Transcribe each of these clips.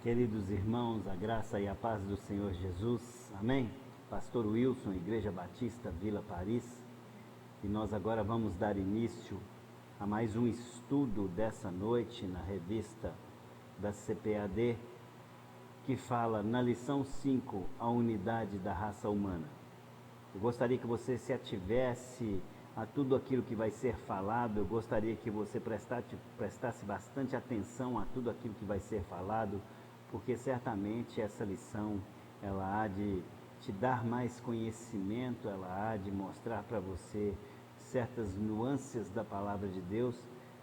Queridos irmãos, a graça e a paz do Senhor Jesus, amém? Pastor Wilson, Igreja Batista, Vila Paris, e nós agora vamos dar início a mais um estudo dessa noite na revista da CPAD, que fala na lição 5, a unidade da raça humana. Eu gostaria que você se ativesse a tudo aquilo que vai ser falado, eu gostaria que você prestasse bastante atenção a tudo aquilo que vai ser falado, porque certamente essa lição, ela há de te dar mais conhecimento, ela há de mostrar para você certas nuances da palavra de Deus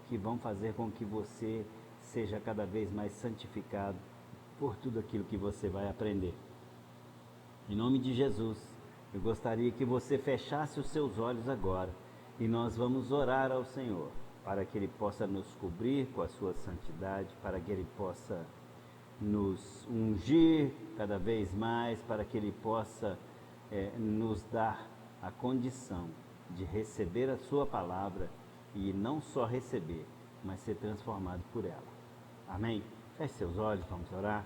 que vão fazer com que você seja cada vez mais santificado por tudo aquilo que você vai aprender. Em nome de Jesus, eu gostaria que você fechasse os seus olhos agora e nós vamos orar ao Senhor para que Ele possa nos cobrir com a sua santidade, para que Ele possa nos ungir cada vez mais, para que Ele possa nos dar a condição de receber a sua palavra e não só receber, mas ser transformado por ela. Amém? Feche seus olhos, vamos orar.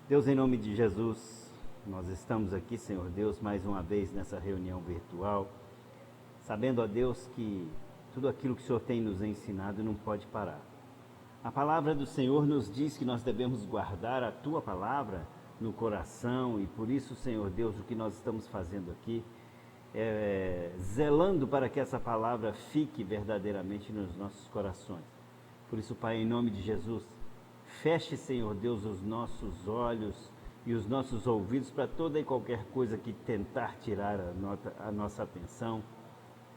Deus, em nome de Jesus, nós estamos aqui, Senhor Deus, mais uma vez nessa reunião virtual, sabendo, ó Deus, que tudo aquilo que o Senhor tem nos ensinado não pode parar. A palavra do Senhor nos diz que nós devemos guardar a Tua palavra no coração, e por isso, Senhor Deus, o que nós estamos fazendo aqui é zelando para que essa palavra fique verdadeiramente nos nossos corações. Por isso, Pai, em nome de Jesus, feche, Senhor Deus, os nossos olhos e os nossos ouvidos para toda e qualquer coisa que tentar tirar a nossa atenção.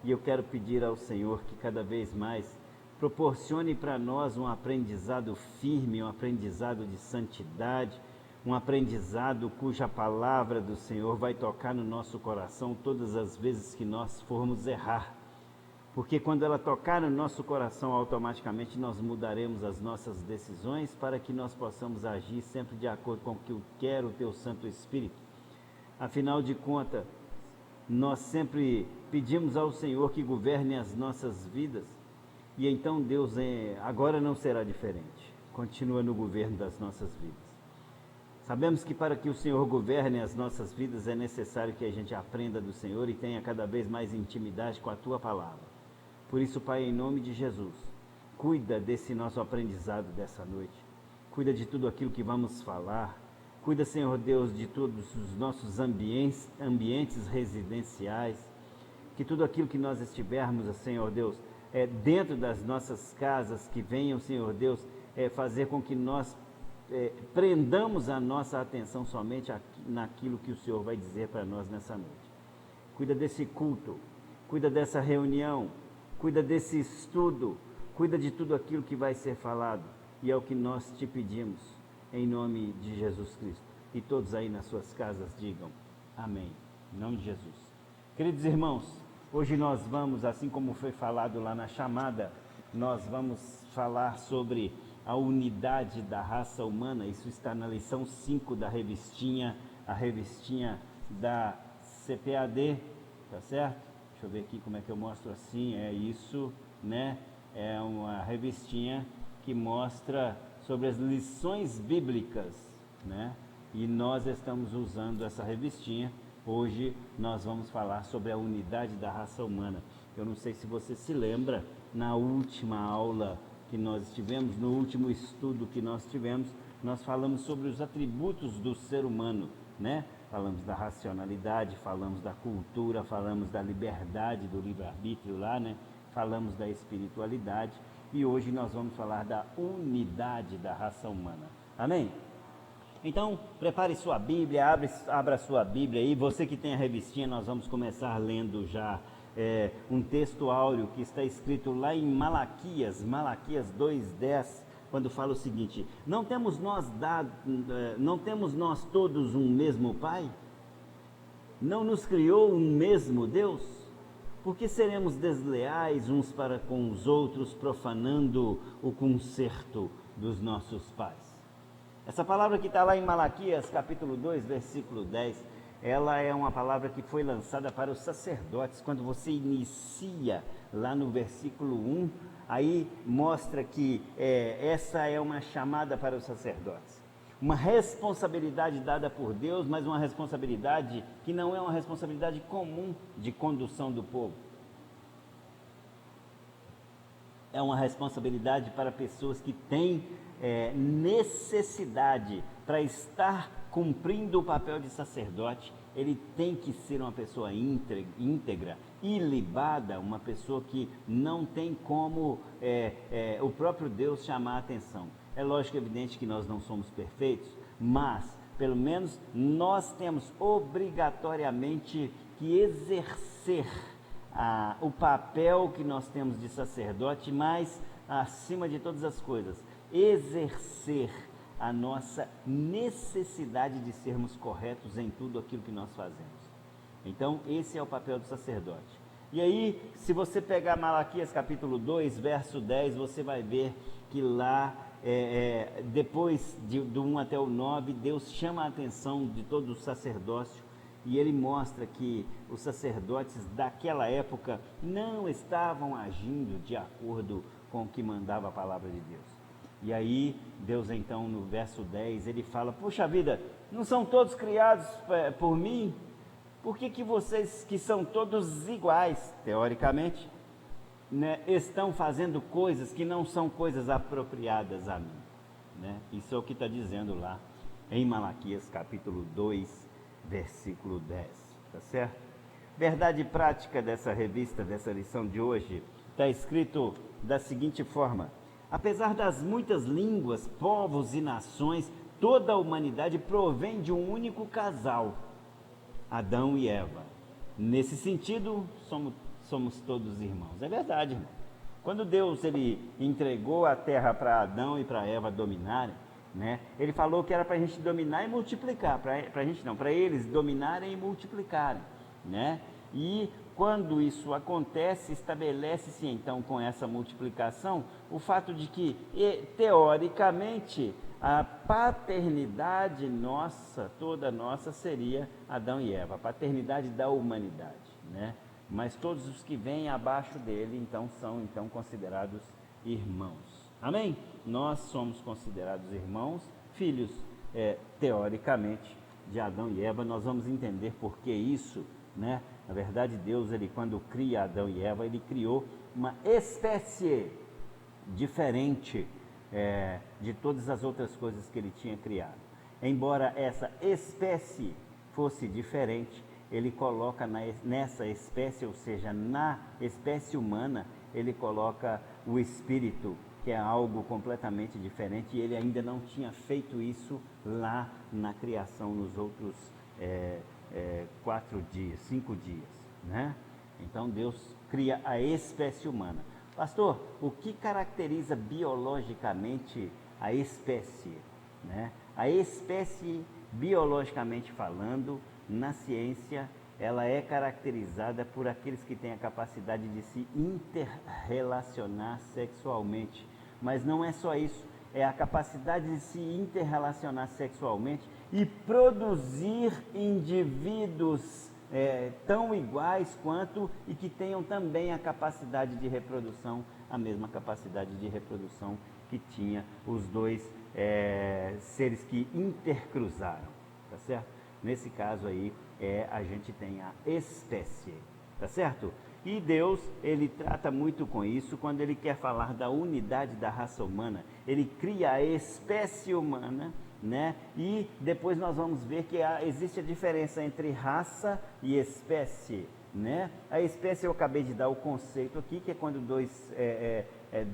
E eu quero pedir ao Senhor que cada vez mais proporcione para nós um aprendizado firme, um aprendizado de santidade, um aprendizado cuja palavra do Senhor vai tocar no nosso coração todas as vezes que nós formos errar. Porque quando ela tocar no nosso coração, automaticamente nós mudaremos as nossas decisões para que nós possamos agir sempre de acordo com o que quer o Teu Santo Espírito. Afinal de contas, nós sempre pedimos ao Senhor que governe as nossas vidas. E então Deus agora não será diferente, continua no governo das nossas vidas. Sabemos que para que o Senhor governe as nossas vidas é necessário que a gente aprenda do Senhor e tenha cada vez mais intimidade com a Tua palavra. Por isso, Pai, em nome de Jesus, cuida desse nosso aprendizado dessa noite, cuida de tudo aquilo que vamos falar, cuida, Senhor Deus, de todos os nossos ambientes residenciais, que tudo aquilo que nós estivermos, Senhor Deus, dentro das nossas casas, que venham, Senhor Deus, fazer com que nós prendamos a nossa atenção somente naquilo que o Senhor vai dizer para nós nessa noite. Cuida desse culto, cuida dessa reunião, cuida desse estudo, cuida de tudo aquilo que vai ser falado, e é o que nós te pedimos, em nome de Jesus Cristo. E todos aí nas suas casas digam amém, em nome de Jesus. Queridos irmãos, hoje nós vamos, assim como foi falado lá na chamada, nós vamos falar sobre a unidade da raça humana. Isso está na lição 5 da revistinha, a revistinha da CPAD, tá certo? Deixa eu ver aqui como é que eu mostro assim, é isso, né? É uma revistinha que mostra sobre as lições bíblicas, né? E nós estamos usando essa revistinha. Hoje nós vamos falar sobre a unidade da raça humana. Eu não sei se você se lembra, na última aula que nós tivemos, no último estudo que nós tivemos, nós falamos sobre os atributos do ser humano, né? Falamos da racionalidade, falamos da cultura, falamos da liberdade, do livre-arbítrio lá, né? Falamos da espiritualidade e hoje nós vamos falar da unidade da raça humana. Amém? Então, prepare sua Bíblia, abra sua Bíblia aí. Você que tem a revistinha, nós vamos começar lendo já um texto áureo que está escrito lá em Malaquias 2:10, quando fala o seguinte: não temos nós todos um mesmo Pai? Não nos criou um mesmo Deus? Por que seremos desleais uns para com os outros, profanando o concerto dos nossos pais? Essa palavra que está lá em Malaquias, capítulo 2, versículo 10, ela é uma palavra que foi lançada para os sacerdotes. Quando você inicia lá no versículo 1, aí mostra que essa é uma chamada para os sacerdotes. uma responsabilidade dada por Deus, mas uma responsabilidade que não é uma responsabilidade comum de condução do povo. É uma responsabilidade para pessoas que têm necessidade para estar cumprindo o papel de sacerdote. Ele tem que ser uma pessoa íntegra, ilibada, uma pessoa que não tem como o próprio Deus chamar a atenção. É lógico, evidente que nós não somos perfeitos, mas pelo menos nós temos obrigatoriamente que exercer o papel que nós temos de sacerdote, mas acima de todas as coisas, exercer a nossa necessidade de sermos corretos em tudo aquilo que nós fazemos. Então, esse é o papel do sacerdote. E aí, se você pegar Malaquias capítulo 2, verso 10, você vai ver que lá, depois do 1 até o 9, Deus chama a atenção de todo o sacerdócio e ele mostra que os sacerdotes daquela época não estavam agindo de acordo com o que mandava a palavra de Deus. E aí, Deus então, no verso 10, ele fala: puxa vida, não são todos criados por mim? Por que vocês, que são todos iguais, teoricamente, né, estão fazendo coisas que não são coisas apropriadas a mim? Né? Isso é o que está dizendo lá em Malaquias capítulo 2, versículo 10, tá certo? Verdade prática dessa revista, dessa lição de hoje, está escrito da seguinte forma: apesar das muitas línguas, povos e nações, toda a humanidade provém de um único casal, Adão e Eva. Nesse sentido, somos todos irmãos. É verdade, irmão. Quando Deus ele entregou a terra para Adão e para Eva dominarem, né, ele falou que era para a gente dominar e multiplicar, para eles dominarem e multiplicarem, né? E quando isso acontece, estabelece-se então com essa multiplicação o fato de que, teoricamente, a paternidade nossa, toda nossa, seria Adão e Eva, a paternidade da humanidade, né? Mas todos os que vêm abaixo dele, então, são considerados irmãos. Amém? Nós somos considerados irmãos, filhos, teoricamente, de Adão e Eva. Nós vamos entender por que isso, né? Na verdade, Deus, ele, quando cria Adão e Eva, ele criou uma espécie diferente de todas as outras coisas que ele tinha criado. Embora essa espécie fosse diferente, ele coloca nessa espécie, ou seja, na espécie humana, ele coloca o espírito, que é algo completamente diferente, e ele ainda não tinha feito isso lá na criação, nos outros 5 dias, né? Então Deus cria a espécie humana. Pastor, o que caracteriza biologicamente a espécie, né? A espécie, biologicamente falando, na ciência, ela é caracterizada por aqueles que têm a capacidade de se interrelacionar sexualmente. Mas não é só isso, é a capacidade de se interrelacionar sexualmente e produzir indivíduos tão iguais quanto e que tenham também a capacidade de reprodução, a mesma capacidade de reprodução que tinha os dois seres que intercruzaram, tá certo? Nesse caso aí, a gente tem a espécie, tá certo? E Deus, ele trata muito com isso quando ele quer falar da unidade da raça humana. Ele cria a espécie humana, né? E depois nós vamos ver que existe a diferença entre raça e espécie, né? A espécie, eu acabei de dar o conceito aqui, que é quando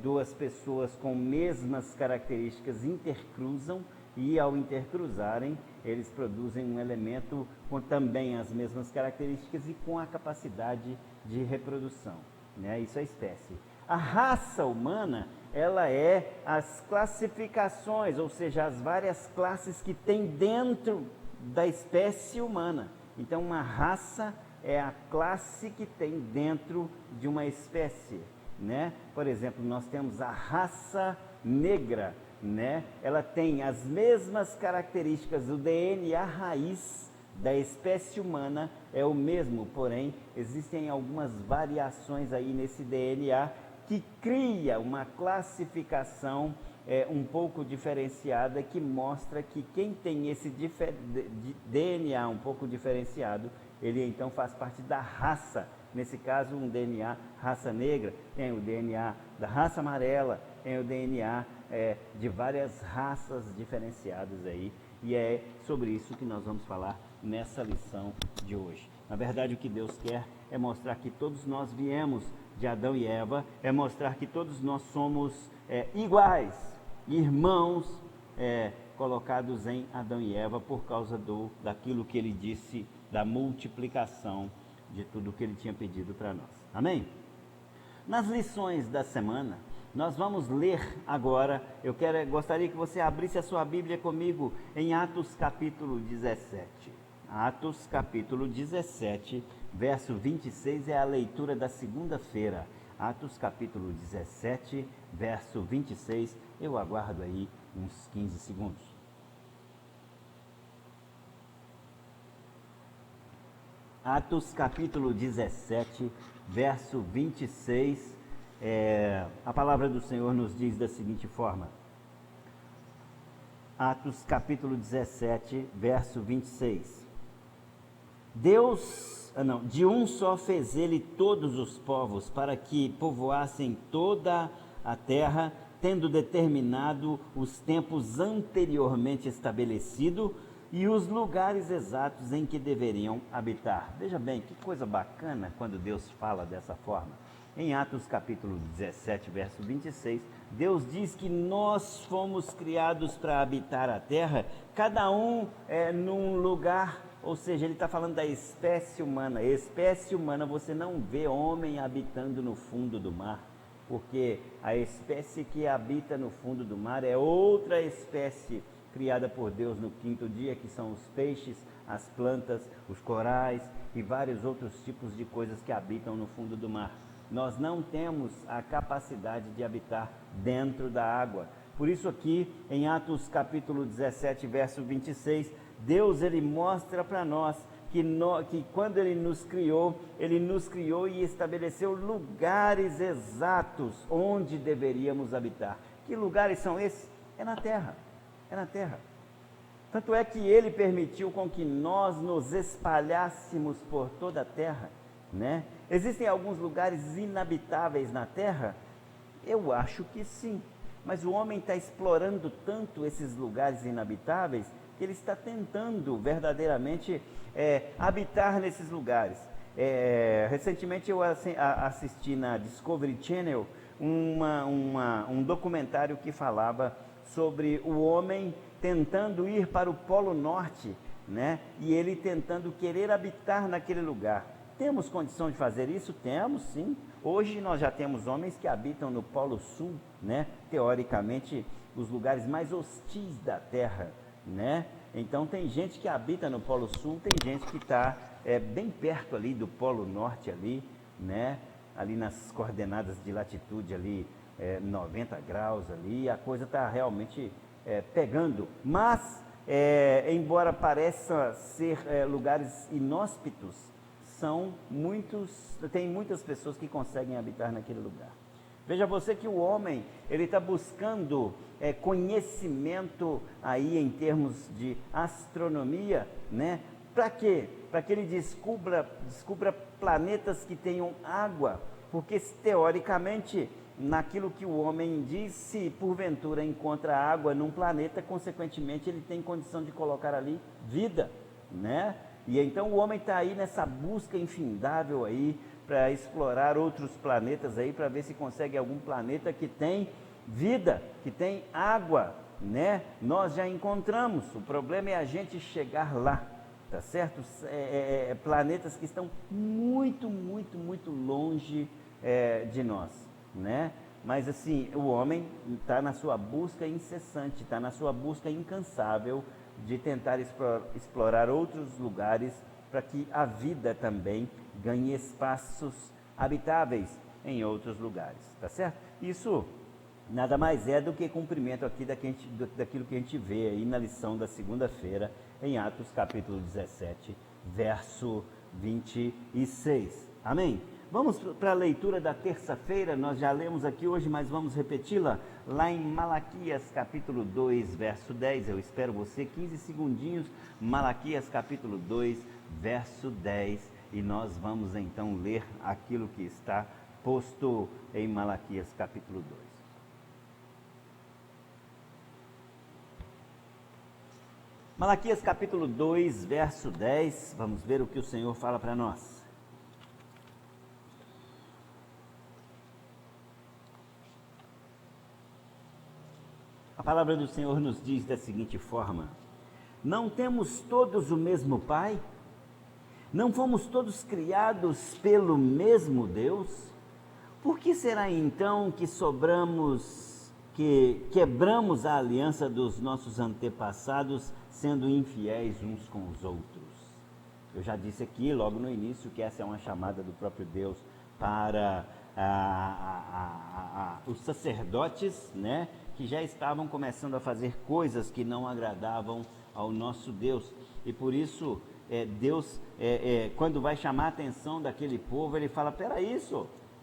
duas pessoas com mesmas características intercruzam, e ao intercruzarem, eles produzem um elemento com também as mesmas características e com a capacidade de reprodução, né? Isso é espécie. A raça humana, ela é as classificações, ou seja, as várias classes que tem dentro da espécie humana. Então, uma raça é a classe que tem dentro de uma espécie, né? Por exemplo, nós temos a raça negra, né? Ela tem as mesmas características, o DNA raiz da espécie humana é o mesmo, porém existem algumas variações aí nesse DNA que cria uma classificação um pouco diferenciada, que mostra que quem tem esse DNA um pouco diferenciado, ele então faz parte da raça. Nesse caso, um DNA raça negra, tem o DNA da raça amarela, tem o DNA de várias raças diferenciadas aí. E é sobre isso que nós vamos falar nessa lição de hoje. Na verdade, o que Deus quer é mostrar que todos nós viemos de Adão e Eva, é mostrar que todos nós somos iguais, irmãos colocados em Adão e Eva por causa daquilo que ele disse, da multiplicação de tudo que ele tinha pedido para nós. Amém? Nas lições da semana, nós vamos ler agora, gostaria que você abrisse a sua Bíblia comigo em Atos capítulo 17. Atos capítulo 17, verso 26 é a leitura da segunda-feira. Atos capítulo 17, verso 26, eu aguardo aí uns 15 segundos. Atos capítulo 17, verso 26, a palavra do Senhor nos diz da seguinte forma. Atos capítulo 17, verso 26. De um só fez ele todos os povos, para que povoassem toda a terra, tendo determinado os tempos anteriormente estabelecidos e os lugares exatos em que deveriam habitar. Veja bem, que coisa bacana quando Deus fala dessa forma. Em Atos capítulo 17, verso 26, Deus diz que nós fomos criados para habitar a terra, cada um num lugar, ou seja, ele está falando da espécie humana. Espécie humana, você não vê homem habitando no fundo do mar, porque a espécie que habita no fundo do mar é outra espécie criada por Deus no quinto dia, que são os peixes, as plantas, os corais e vários outros tipos de coisas que habitam no fundo do mar. Nós não temos a capacidade de habitar dentro da água. Por isso aqui, em Atos capítulo 17, verso 26, Deus ele mostra para nós que quando ele nos criou e estabeleceu lugares exatos onde deveríamos habitar. Que lugares são esses? É na terra. É na terra. Tanto é que ele permitiu com que nós nos espalhássemos por toda a terra, né? Existem alguns lugares inabitáveis na terra? Eu acho que sim, mas o homem está explorando tanto esses lugares inabitáveis que ele está tentando verdadeiramente habitar nesses lugares. Recentemente eu assisti na Discovery Channel um documentário que falava sobre o homem tentando ir para o Polo Norte, né? E ele tentando querer habitar naquele lugar. Temos condição de fazer isso? Temos, sim. Hoje nós já temos homens que habitam no Polo Sul, né? Teoricamente, os lugares mais hostis da Terra, né? Então tem gente que habita no Polo Sul, tem gente que está bem perto ali do Polo Norte ali, né? Ali nas coordenadas de latitude ali, 90 graus ali, a coisa está realmente pegando. Mas, embora pareça ser lugares inóspitos, tem muitas pessoas que conseguem habitar naquele lugar. Veja você que o homem, ele está buscando conhecimento aí em termos de astronomia, né? Para quê? Para que ele descubra planetas que tenham água, porque teoricamente, naquilo que o homem diz, se porventura encontra água num planeta, consequentemente ele tem condição de colocar ali vida, né? E então o homem está aí nessa busca infindável aí, para explorar outros planetas aí, para ver se consegue algum planeta que tem vida, que tem água, né? Nós já encontramos, o problema é a gente chegar lá, tá certo? Planetas que estão muito, muito, muito longe de nós, né? Mas assim, o homem está na sua busca incessante, está na sua busca incansável de tentar explorar outros lugares para que a vida também ganhe espaços habitáveis em outros lugares, tá certo? Isso nada mais é do que cumprimento aqui daquilo que a gente vê aí na lição da segunda-feira, em Atos capítulo 17, verso 26. Amém? Vamos para a leitura da terça-feira, nós já lemos aqui hoje, mas vamos repeti-la, lá em Malaquias capítulo 2, verso 10, eu espero você, 15 segundinhos, Malaquias capítulo 2, verso 10, e nós vamos então ler aquilo que está posto em Malaquias capítulo 2. Malaquias capítulo 2, verso 10, vamos ver o que o Senhor fala para nós. A palavra do Senhor nos diz da seguinte forma: não temos todos o mesmo Pai? Não fomos todos criados pelo mesmo Deus? Por que será então que quebramos a aliança dos nossos antepassados, sendo infiéis uns com os outros? Eu já disse aqui logo no início que essa é uma chamada do próprio Deus para os sacerdotes, né, que já estavam começando a fazer coisas que não agradavam ao nosso Deus. E por isso Deus, quando vai chamar a atenção daquele povo, ele fala: peraí,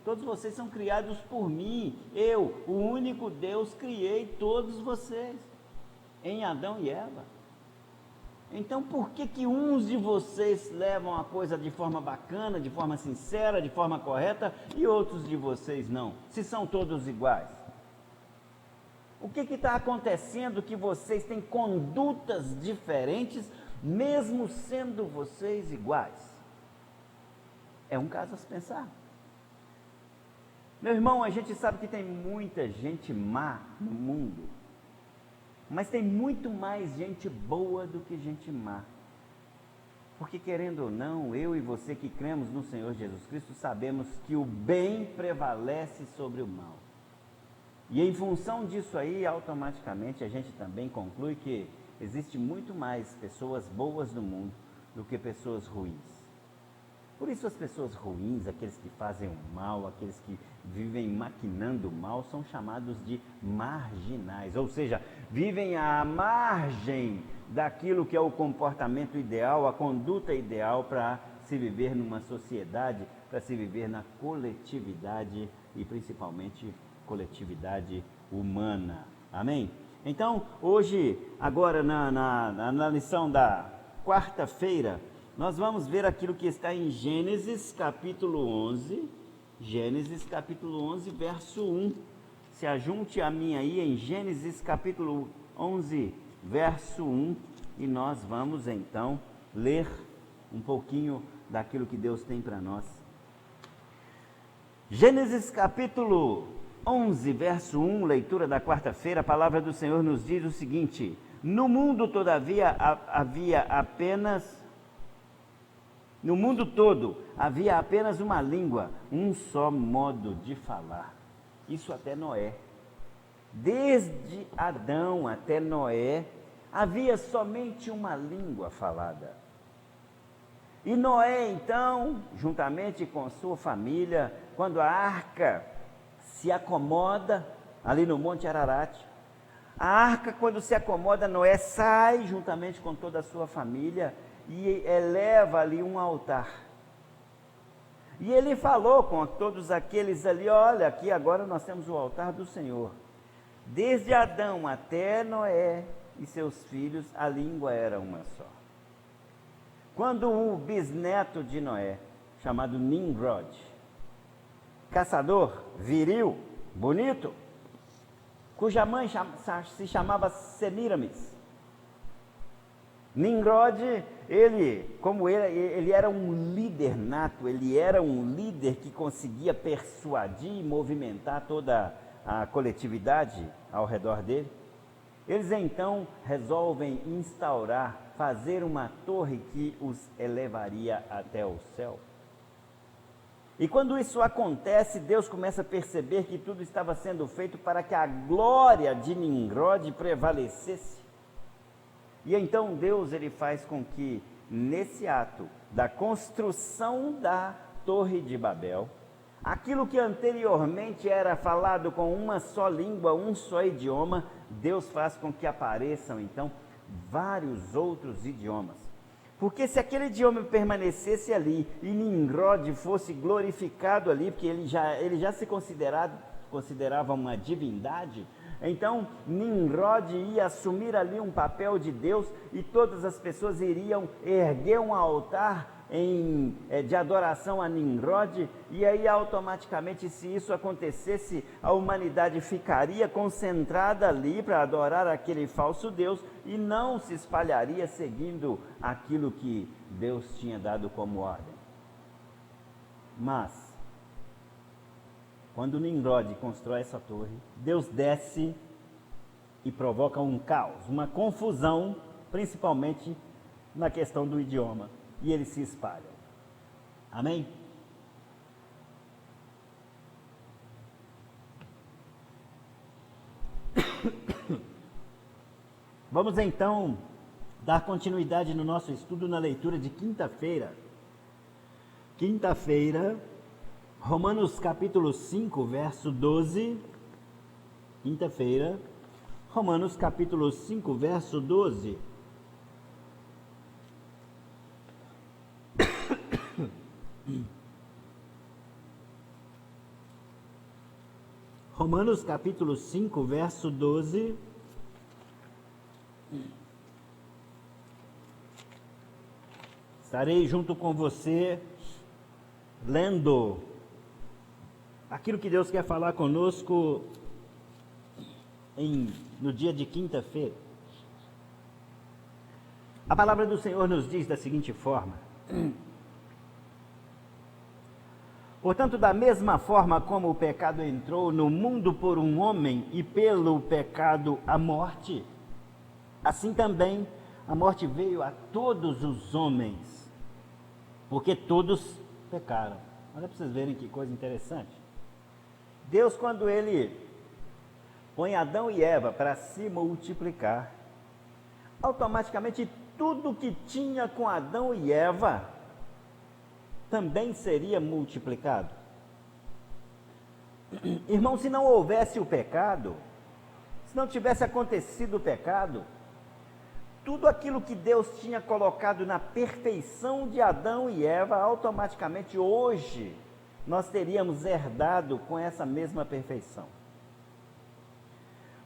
todos vocês são criados por mim, eu, o único Deus, criei todos vocês, em Adão e Eva. Então por que uns de vocês levam a coisa de forma bacana, de forma sincera, de forma correta, e outros de vocês não? Se são todos iguais. O que está acontecendo que vocês têm condutas diferentes, mesmo sendo vocês iguais? É um caso a se pensar. Meu irmão, a gente sabe que tem muita gente má no mundo, mas tem muito mais gente boa do que gente má. Porque, querendo ou não, eu e você que cremos no Senhor Jesus Cristo, sabemos que o bem prevalece sobre o mal. E em função disso aí, automaticamente, a gente também conclui que existe muito mais pessoas boas no mundo do que pessoas ruins. Por isso as pessoas ruins, aqueles que fazem o mal, aqueles que vivem maquinando o mal, são chamados de marginais, ou seja, vivem à margem daquilo que é o comportamento ideal, a conduta ideal para se viver numa sociedade, para se viver na coletividade e principalmente coletividade humana. Amém? Então, hoje, agora na lição da quarta-feira, nós vamos ver aquilo que está em Gênesis capítulo 11, verso 1. Se ajunte a mim aí em Gênesis capítulo 11, verso 1, e nós vamos então ler um pouquinho daquilo que Deus tem para nós. Gênesis capítulo 11, verso 1, leitura da quarta-feira, a palavra do Senhor nos diz o seguinte: no mundo, todavia, no mundo todo havia apenas uma língua, um só modo de falar. Isso até Noé. Desde Adão até Noé, havia somente uma língua falada. E Noé, então, juntamente com sua família, quando a arca se acomoda ali no Monte Ararat, a arca, quando se acomoda, Noé sai juntamente com toda a sua família e eleva ali um altar. E ele falou com todos aqueles ali: olha, aqui agora nós temos o altar do Senhor. Desde Adão até Noé e seus filhos, a língua era uma só. Quando o bisneto de Noé, chamado Nimrod, caçador, viril, bonito, cuja mãe se chamava Semiramis, Nimrod, ele era um líder nato, ele era um líder que conseguia persuadir e movimentar toda a coletividade ao redor dele. Eles então resolvem fazer uma torre que os elevaria até o céu. E quando isso acontece, Deus começa a perceber que tudo estava sendo feito para que a glória de Nimrod prevalecesse. E então Deus ele faz com que, nesse ato da construção da Torre de Babel, aquilo que anteriormente era falado com uma só língua, um só idioma, Deus faz com que apareçam então vários outros idiomas. Porque se aquele idioma permanecesse ali e Nimrod fosse glorificado ali, porque ele já se considerava uma divindade, então Nimrod ia assumir ali um papel de Deus e todas as pessoas iriam erguer um altar de adoração a Nimrod, e aí automaticamente, se isso acontecesse, a humanidade ficaria concentrada ali para adorar aquele falso Deus e não se espalharia seguindo aquilo que Deus tinha dado como ordem. Mas, quando Nimrod constrói essa torre, Deus desce e provoca um caos, uma confusão, principalmente na questão do idioma. E eles se espalham. Amém? Vamos então dar continuidade no nosso estudo na leitura de quinta-feira. Quinta-feira, Romanos capítulo 5, verso 12. Quinta-feira, Romanos capítulo 5, verso 12. Romanos capítulo 5, verso 12. Estarei junto com você lendo aquilo que Deus quer falar conosco no dia de quinta-feira. A palavra do Senhor nos diz da seguinte forma: portanto, da mesma forma como o pecado entrou no mundo por um homem e pelo pecado a morte, assim também a morte veio a todos os homens, porque todos pecaram. Olha para vocês verem que coisa interessante. Deus, quando Ele põe Adão e Eva para se multiplicar, automaticamente tudo que tinha com Adão e Eva também seria multiplicado. Irmão, se não houvesse o pecado, se não tivesse acontecido o pecado, tudo aquilo que Deus tinha colocado na perfeição de Adão e Eva, automaticamente hoje nós teríamos herdado com essa mesma perfeição.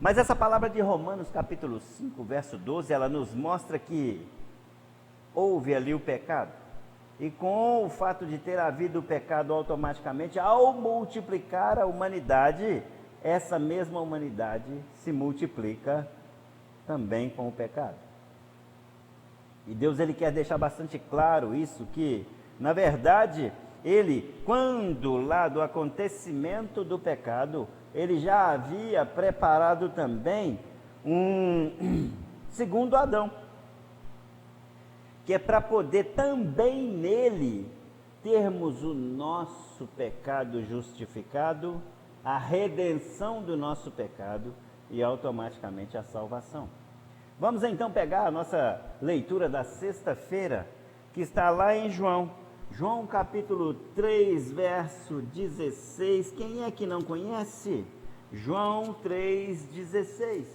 Mas essa palavra de Romanos capítulo 5, verso 12, ela nos mostra que houve ali o pecado. E com o fato de ter havido o pecado, automaticamente, ao multiplicar a humanidade, essa mesma humanidade se multiplica também com o pecado. E Deus, Ele quer deixar bastante claro isso, que, na verdade, Ele, quando lá do acontecimento do pecado, Ele já havia preparado também um segundo Adão, que é para poder também nele termos o nosso pecado justificado, a redenção do nosso pecado e automaticamente a salvação. Vamos então pegar a nossa leitura da sexta-feira, que está lá em João capítulo 3, verso 16. Quem é que não conhece? João 3,16.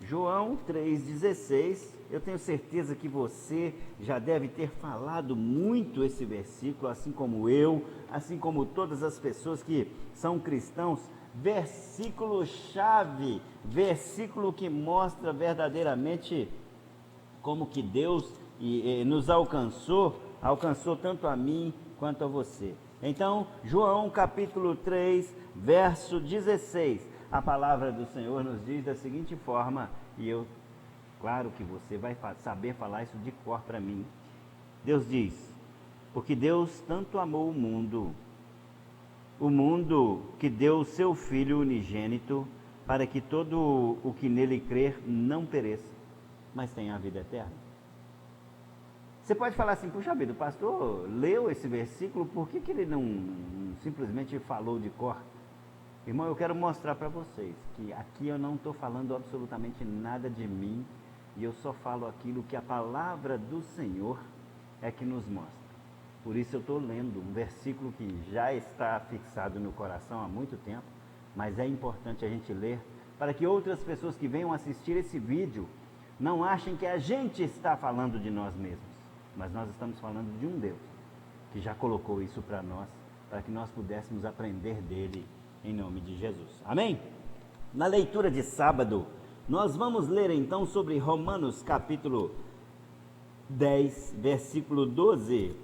João 3,16. Eu tenho certeza que você já deve ter falado muito esse versículo, assim como eu, assim como todas as pessoas que são cristãos. Versículo chave, versículo que mostra verdadeiramente como que Deus nos alcançou tanto a mim quanto a você. Então, João capítulo 3, verso 16, a palavra do Senhor nos diz da seguinte forma, e claro que você vai saber falar isso de cor para mim. Deus diz: porque Deus tanto amou o mundo que deu o seu Filho unigênito, para que todo o que nele crer não pereça, mas tenha a vida eterna. Você pode falar assim: puxa vida, o pastor leu esse versículo, por que ele não simplesmente falou de cor? Irmão, eu quero mostrar para vocês que aqui eu não estou falando absolutamente nada de mim, e eu só falo aquilo que a palavra do Senhor é que nos mostra. Por isso eu estou lendo um versículo que já está fixado no coração há muito tempo, mas é importante a gente ler, para que outras pessoas que venham assistir esse vídeo não achem que a gente está falando de nós mesmos. mas nós estamos falando de um Deus que já colocou isso para nós, para que nós pudéssemos aprender dele em nome de Jesus. Amém? Na leitura de sábado, nós vamos ler então sobre Romanos capítulo 10, versículo 12.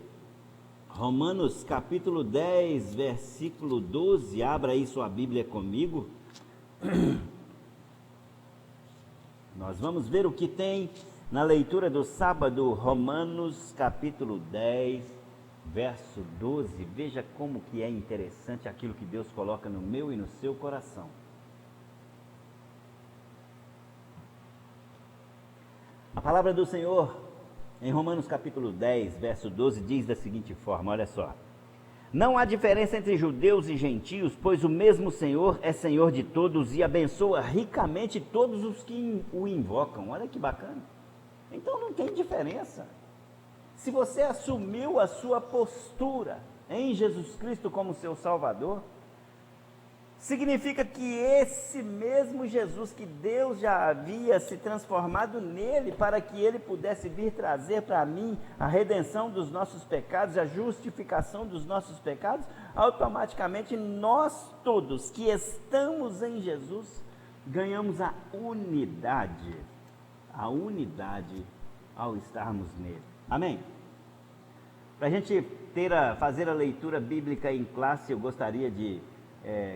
Romanos capítulo 10, versículo 12. Abra aí sua Bíblia comigo. Nós vamos ver o que tem na leitura do sábado, Romanos capítulo 10, verso 12. Veja como que é interessante aquilo que Deus coloca no meu e no seu coração. A palavra do Senhor, em Romanos capítulo 10, verso 12, diz da seguinte forma, olha só. Não há diferença entre judeus e gentios, pois o mesmo Senhor é Senhor de todos e abençoa ricamente todos os que o invocam. Olha que bacana. Então não tem diferença. Se você assumiu a sua postura em Jesus Cristo como seu Salvador, significa que esse mesmo Jesus que Deus já havia se transformado nele para que ele pudesse vir trazer para mim a redenção dos nossos pecados, a justificação dos nossos pecados, automaticamente nós todos que estamos em Jesus ganhamos a unidade ao estarmos nele. Amém? Para a gente fazer a leitura bíblica em classe, eu gostaria de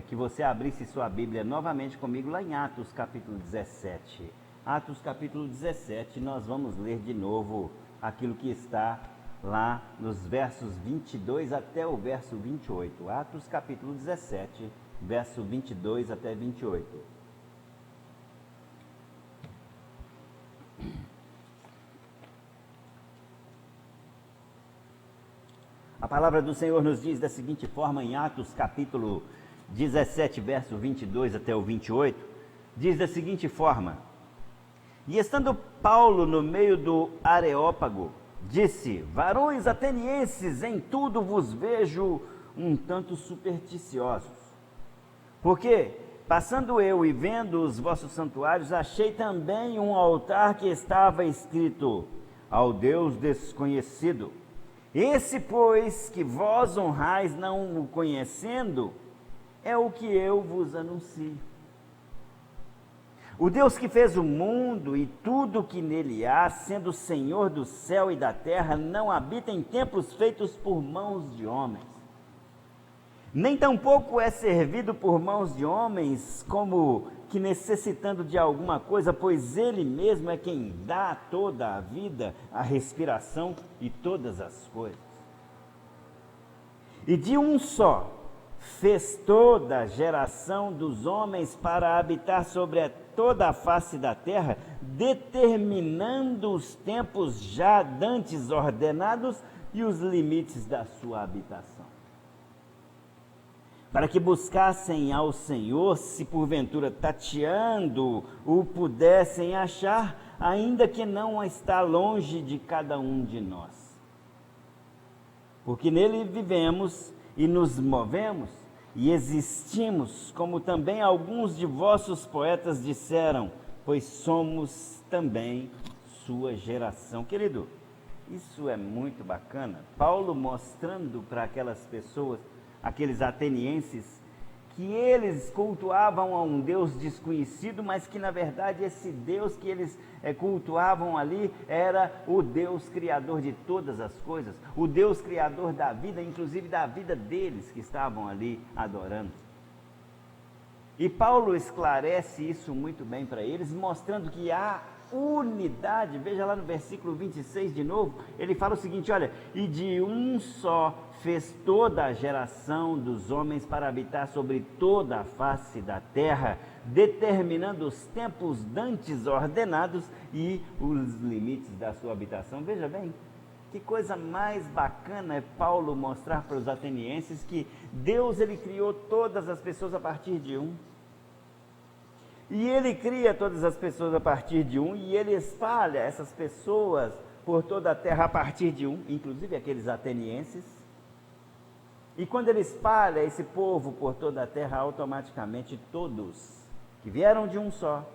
que você abrisse sua Bíblia novamente comigo lá em Atos capítulo 17. Atos capítulo 17, nós vamos ler de novo aquilo que está lá nos versos 22 até o verso 28. Atos capítulo 17, verso 22 até 28. A palavra do Senhor nos diz da seguinte forma em Atos capítulo 17, verso 22 até o 28, diz da seguinte forma: E estando Paulo no meio do Areópago, disse: Varões atenienses, em tudo vos vejo um tanto supersticiosos. Porque, passando eu e vendo os vossos santuários, achei também um altar que estava escrito: Ao Deus desconhecido. Esse, pois, que vós honrais não o conhecendo, é o que eu vos anuncio. O Deus que fez o mundo e tudo que nele há, sendo Senhor do céu e da terra, não habita em templos feitos por mãos de homens. Nem tampouco é servido por mãos de homens, como que necessitando de alguma coisa, pois ele mesmo é quem dá toda a vida, a respiração e todas as coisas. E de um só fez toda a geração dos homens para habitar sobre toda a face da terra, determinando os tempos já dantes ordenados e os limites da sua habitação. Para que buscassem ao Senhor, se porventura tateando o pudessem achar, ainda que não está longe de cada um de nós. Porque nele vivemos e nos movemos e existimos, como também alguns de vossos poetas disseram, pois somos também sua geração. Querido, isso é muito bacana. Paulo mostrando para aquelas pessoas, aqueles atenienses, que eles cultuavam a um Deus desconhecido, mas que na verdade esse Deus que eles cultuavam ali era o Deus criador de todas as coisas, o Deus criador da vida, inclusive da vida deles que estavam ali adorando. E Paulo esclarece isso muito bem para eles, mostrando que há unidade. Veja lá no versículo 26 de novo, ele fala o seguinte, olha, e de um só fez toda a geração dos homens para habitar sobre toda a face da terra, determinando os tempos dantes ordenados e os limites da sua habitação. Veja bem, que coisa mais bacana é Paulo mostrar para os atenienses que Deus ele criou todas as pessoas a partir de um. E ele cria todas as pessoas a partir de um, e ele espalha essas pessoas por toda a terra a partir de um, inclusive aqueles atenienses. E quando ele espalha esse povo por toda a terra, automaticamente todos que vieram de um só,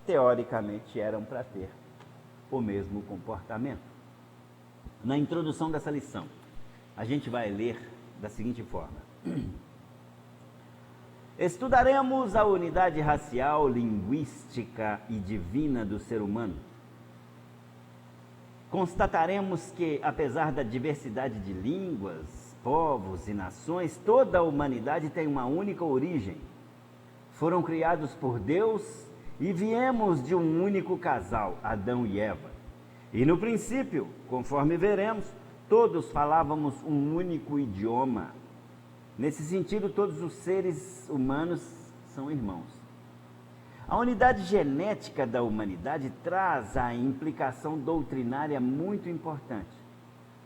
teoricamente eram para ter o mesmo comportamento. Na introdução dessa lição, a gente vai ler da seguinte forma: estudaremos a unidade racial, linguística e divina do ser humano. Constataremos que, apesar da diversidade de línguas, povos e nações, toda a humanidade tem uma única origem. Foram criados por Deus e viemos de um único casal, Adão e Eva. E no princípio, conforme veremos, todos falávamos um único idioma. Nesse sentido, todos os seres humanos são irmãos. A unidade genética da humanidade traz a implicação doutrinária muito importante.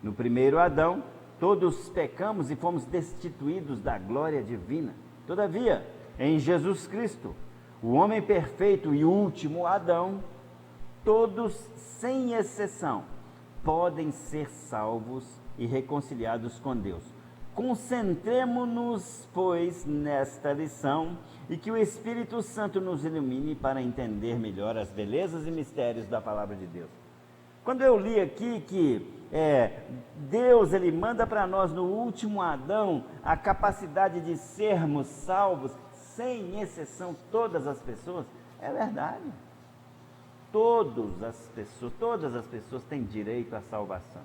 No primeiro Adão, todos pecamos e fomos destituídos da glória divina. Todavia, em Jesus Cristo, o homem perfeito e último Adão, todos, sem exceção, podem ser salvos e reconciliados com Deus. Concentremo-nos, pois, nesta lição e que o Espírito Santo nos ilumine para entender melhor as belezas e mistérios da palavra de Deus. Quando eu li aqui que Deus ele manda para nós no último Adão a capacidade de sermos salvos, sem exceção, todas as pessoas, é verdade. Todas as pessoas têm direito à salvação.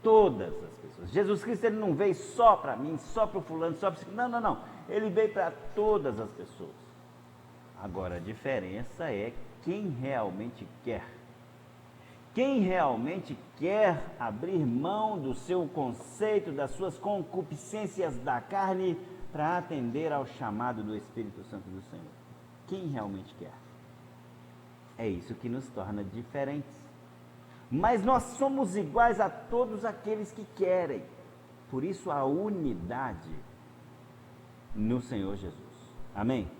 Todas as pessoas. Jesus Cristo ele não veio só para mim, só para o fulano, só para... Não. Ele veio para todas as pessoas. Agora, a diferença é quem realmente quer. Quem realmente quer abrir mão do seu conceito, das suas concupiscências da carne, para atender ao chamado do Espírito Santo do Senhor. Quem realmente quer. É isso que nos torna diferentes. Mas nós somos iguais a todos aqueles que querem. Por isso a unidade no Senhor Jesus. Amém?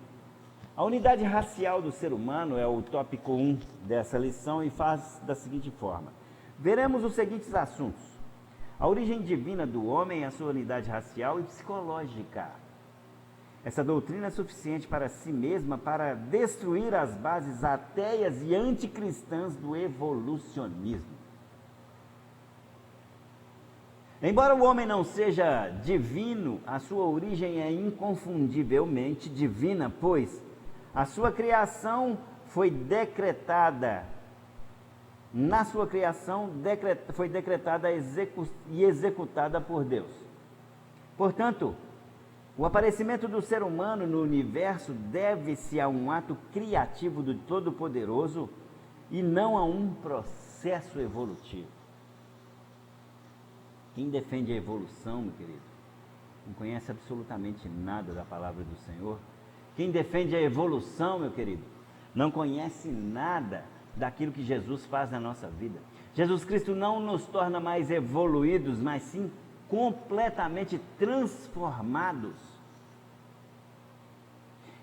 A unidade racial do ser humano é o tópico 1 dessa lição e faz da seguinte forma. Veremos os seguintes assuntos: a origem divina do homem, a sua unidade racial e psicológica. Essa doutrina é suficiente para si mesma para destruir as bases ateias e anticristãs do evolucionismo. Embora o homem não seja divino, a sua origem é inconfundivelmente divina, pois a sua criação foi decretada. Na sua criação foi decretada e executada por Deus. Portanto, o aparecimento do ser humano no universo deve-se a um ato criativo do Todo-Poderoso e não a um processo evolutivo. Quem defende a evolução, meu querido, não conhece absolutamente nada da palavra do Senhor. Quem defende a evolução, meu querido, não conhece nada daquilo que Jesus faz na nossa vida. Jesus Cristo não nos torna mais evoluídos, mas sim completamente transformados.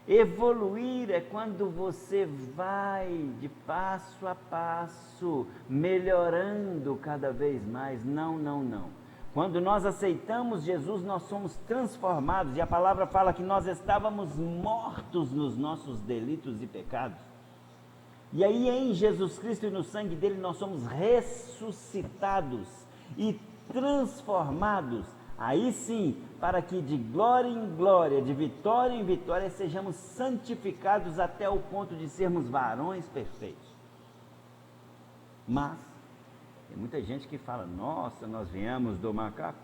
Evoluir é quando você vai de passo a passo, melhorando cada vez mais. Não. Quando nós aceitamos Jesus, nós somos transformados. E a palavra fala que nós estávamos mortos nos nossos delitos e pecados. E aí em Jesus Cristo e no sangue dele nós somos ressuscitados e transformados. Aí sim, para que de glória em glória, de vitória em vitória, sejamos santificados até o ponto de sermos varões perfeitos. Mas, tem muita gente que fala, nossa, nós viemos do macaco,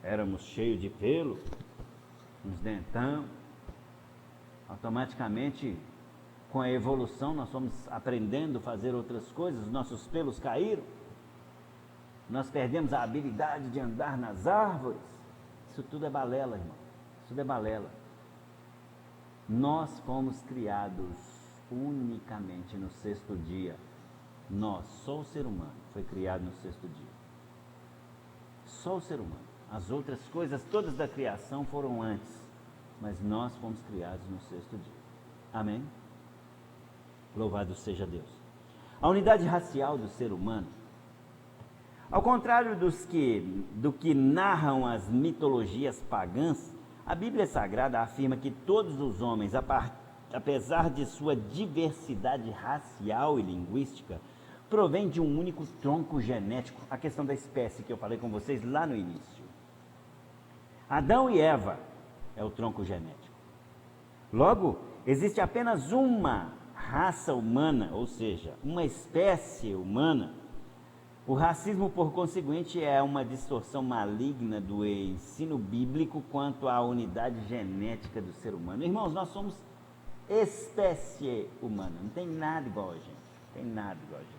éramos cheios de pelo, uns dentão, automaticamente, com a evolução, nós fomos aprendendo a fazer outras coisas, os nossos pelos caíram, nós perdemos a habilidade de andar nas árvores. Isso tudo é balela, irmão. Isso tudo é balela. Nós fomos criados unicamente no sexto dia. Nós, só o ser humano, foi criado no sexto dia. Só o ser humano. As outras coisas todas da criação foram antes. Mas nós fomos criados no sexto dia. Amém? Louvado seja Deus. A unidade racial do ser humano, ao contrário do que narram as mitologias pagãs, a Bíblia Sagrada afirma que todos os homens, apesar de sua diversidade racial e linguística, provém de um único tronco genético. A questão da espécie que eu falei com vocês lá no início. Adão e Eva é o tronco genético. Logo, existe apenas uma raça humana, ou seja, uma espécie humana. O racismo, por conseguinte, é uma distorção maligna do ensino bíblico quanto à unidade genética do ser humano. Irmãos, nós somos espécie humana, não tem nada igual a gente, não tem nada igual a gente.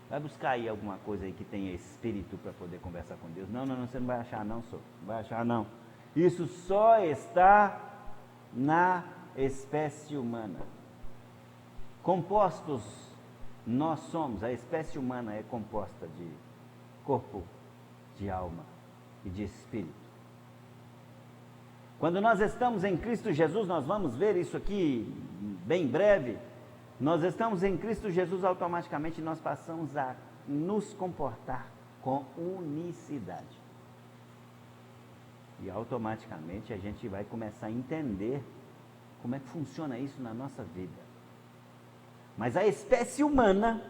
Vai buscar aí alguma coisa aí que tenha espírito para poder conversar com Deus. Não, você não vai achar não, senhor. Não vai achar não. Isso só está na espécie humana. Compostos nós somos, a espécie humana é composta de corpo, de alma e de espírito. Quando nós estamos em Cristo Jesus, nós vamos ver isso aqui bem breve. Nós estamos em Cristo Jesus, automaticamente nós passamos a nos comportar com unicidade. E automaticamente a gente vai começar a entender como é que funciona isso na nossa vida. Mas a espécie humana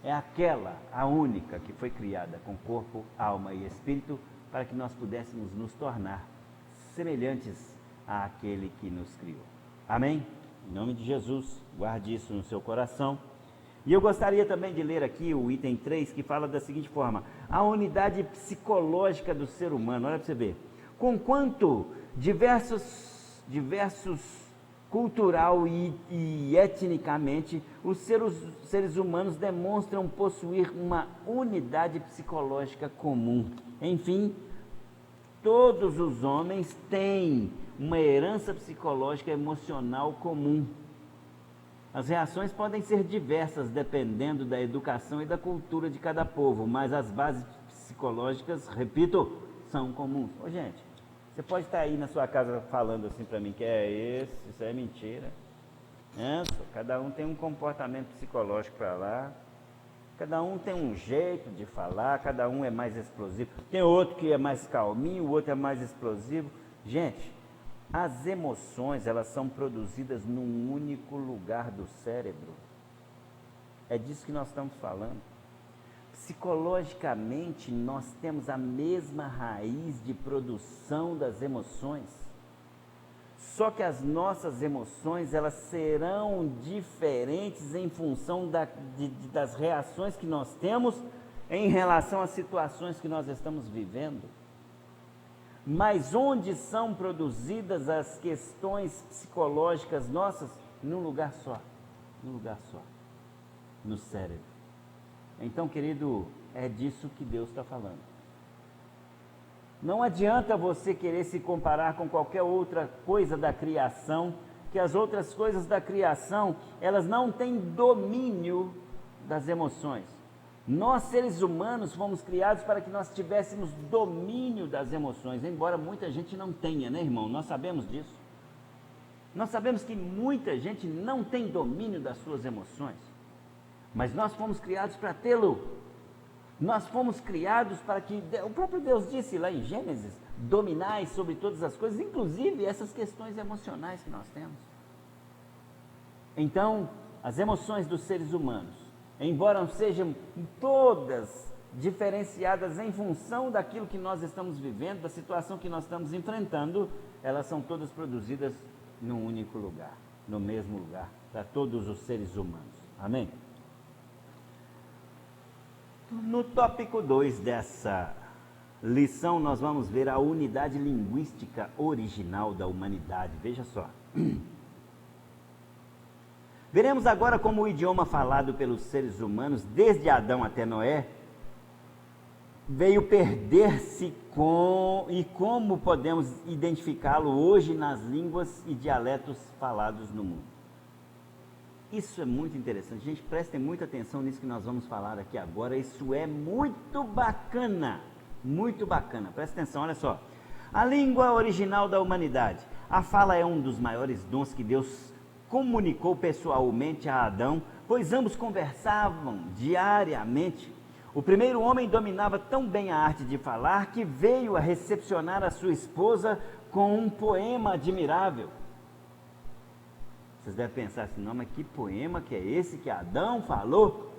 é aquela, a única, que foi criada com corpo, alma e espírito, para que nós pudéssemos nos tornar semelhantes àquele que nos criou. Amém? Em nome de Jesus, guarde isso no seu coração. E eu gostaria também de ler aqui o item 3, que fala da seguinte forma: a unidade psicológica do ser humano. Olha para você ver. Conquanto diversos cultural e etnicamente, os seres humanos demonstram possuir uma unidade psicológica comum. Enfim, todos os homens têm uma herança psicológica e emocional comum. As reações podem ser diversas dependendo da educação e da cultura de cada povo, mas as bases psicológicas, repito, são comuns. Ô, gente, você pode estar aí na sua casa falando assim para mim que isso é mentira. Cada um tem um comportamento psicológico para lá, cada um tem um jeito de falar, cada um é mais explosivo. Tem outro que é mais calminho, o outro é mais explosivo. Gente, as emoções, elas são produzidas num único lugar do cérebro. É disso que nós estamos falando. Psicologicamente, nós temos a mesma raiz de produção das emoções. Só que as nossas emoções, elas serão diferentes em função das reações que nós temos em relação às situações que nós estamos vivendo. Mas onde são produzidas as questões psicológicas nossas? Num lugar só, no cérebro. Então, querido, é disso que Deus está falando. Não adianta você querer se comparar com qualquer outra coisa da criação, que as outras coisas da criação, elas não têm domínio das emoções. Nós, seres humanos, fomos criados para que nós tivéssemos domínio das emoções, embora muita gente não tenha, né, irmão? Nós sabemos disso. Nós sabemos que muita gente não tem domínio das suas emoções, mas nós fomos criados para tê-lo. Nós fomos criados para que, o próprio Deus disse lá em Gênesis, dominai sobre todas as coisas, inclusive essas questões emocionais que nós temos. Então, as emoções dos seres humanos, embora sejam todas diferenciadas em função daquilo que nós estamos vivendo, da situação que nós estamos enfrentando, elas são todas produzidas num único lugar, no mesmo lugar, para todos os seres humanos. Amém? No tópico 2 dessa lição, nós vamos ver a unidade linguística original da humanidade. Veja só. Veremos agora como o idioma falado pelos seres humanos, desde Adão até Noé, veio perder-se e como podemos identificá-lo hoje nas línguas e dialetos falados no mundo. Isso é muito interessante, gente, prestem muita atenção nisso que nós vamos falar aqui agora. Isso é muito bacana, presta atenção, olha só. A língua original da humanidade. A fala é um dos maiores dons que Deus comunicou pessoalmente a Adão, pois ambos conversavam diariamente. O primeiro homem dominava tão bem a arte de falar que veio a recepcionar a sua esposa com um poema admirável. Vocês devem pensar assim, não, mas que poema que é esse que Adão falou?